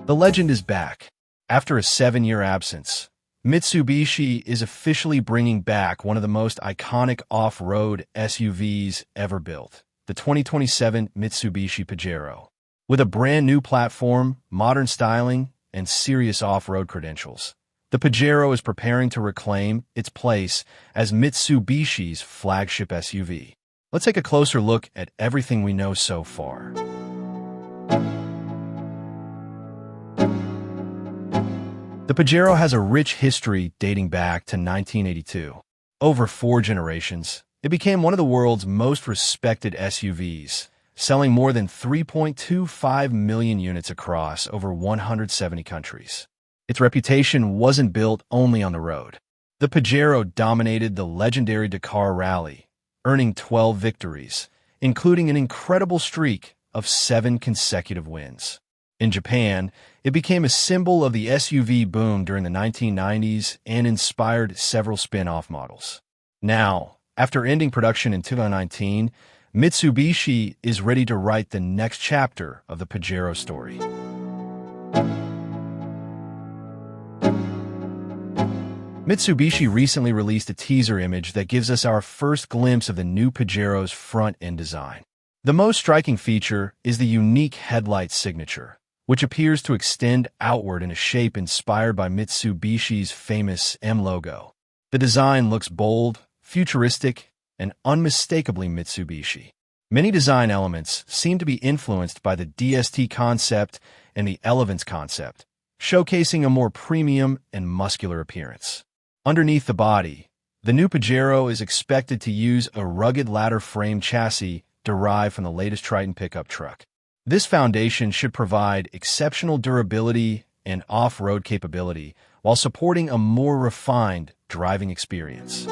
The legend is back. After a 7-year absence, Mitsubishi is officially bringing back one of the most iconic off-road SUVs ever built, the 2027 Mitsubishi Pajero. With a brand new platform, modern styling, and serious off-road credentials, the Pajero is preparing to reclaim its place as Mitsubishi's flagship SUV. Let's take a closer look at everything we know so far. The Pajero has a rich history dating back to 1982. Over 4 generations, it became one of the world's most respected SUVs, selling more than 3.25 million units across over 170 countries. Its reputation wasn't built only on the road. The Pajero dominated the legendary Dakar Rally, earning 12 victories, including an incredible streak of 7 consecutive wins. In Japan, it became a symbol of the SUV boom during the 1990s and inspired several spin-off models. Now, after ending production in 2019, Mitsubishi is ready to write the next chapter of the Pajero story. Mitsubishi recently released a teaser image that gives us our first glimpse of the new Pajero's front-end design. The most striking feature is the unique headlight signature, which appears to extend outward in a shape inspired by Mitsubishi's famous M logo. The design looks bold, futuristic, and unmistakably Mitsubishi. Many design elements seem to be influenced by the DST concept and the Elevance concept, showcasing a more premium and muscular appearance. Underneath the body, the new Pajero is expected to use a rugged ladder frame chassis derived from the latest Triton pickup truck. This foundation should provide exceptional durability and off-road capability while supporting a more refined driving experience.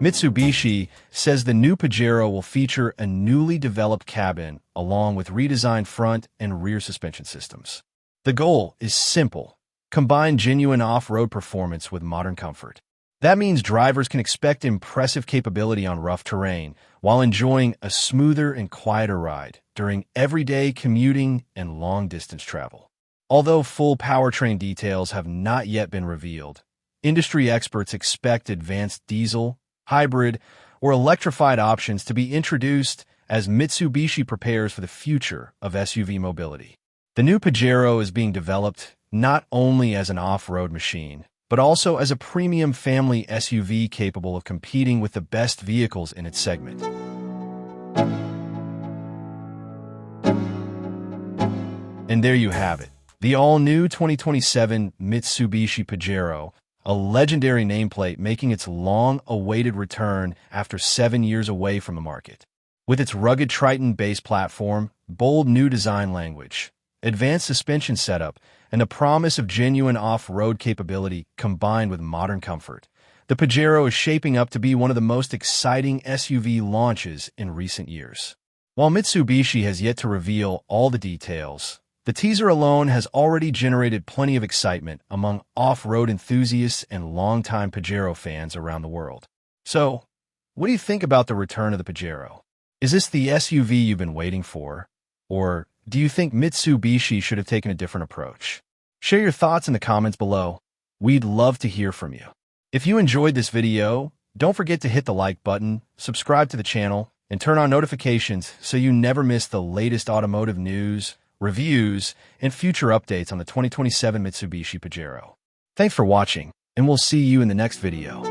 Mitsubishi says the new Pajero will feature a newly developed cabin along with redesigned front and rear suspension systems. The goal is simple: combine genuine off-road performance with modern comfort. That means drivers can expect impressive capability on rough terrain while enjoying a smoother and quieter ride during everyday commuting and long-distance travel. Although full powertrain details have not yet been revealed, industry experts expect advanced diesel, hybrid, or electrified options to be introduced as Mitsubishi prepares for the future of SUV mobility. The new Pajero is being developed not only as an off-road machine, but also as a premium family SUV capable of competing with the best vehicles in its segment. And there you have it, the all-new 2027 Mitsubishi Pajero, a legendary nameplate making its long-awaited return after 7 years away from the market. With its rugged Triton-based platform, bold new design language, advanced suspension setup, and the promise of genuine off-road capability combined with modern comfort, the Pajero is shaping up to be one of the most exciting SUV launches in recent years. While Mitsubishi has yet to reveal all the details, the teaser alone has already generated plenty of excitement among off-road enthusiasts and longtime Pajero fans around the world. So, what do you think about the return of the Pajero? Is this the SUV you've been waiting for? Or do you think Mitsubishi should have taken a different approach? Share your thoughts in the comments below. We'd love to hear from you. If you enjoyed this video, don't forget to hit the like button, subscribe to the channel, and turn on notifications so you never miss the latest automotive news, reviews, and future updates on the 2027 Mitsubishi Pajero. Thanks for watching, and we'll see you in the next video.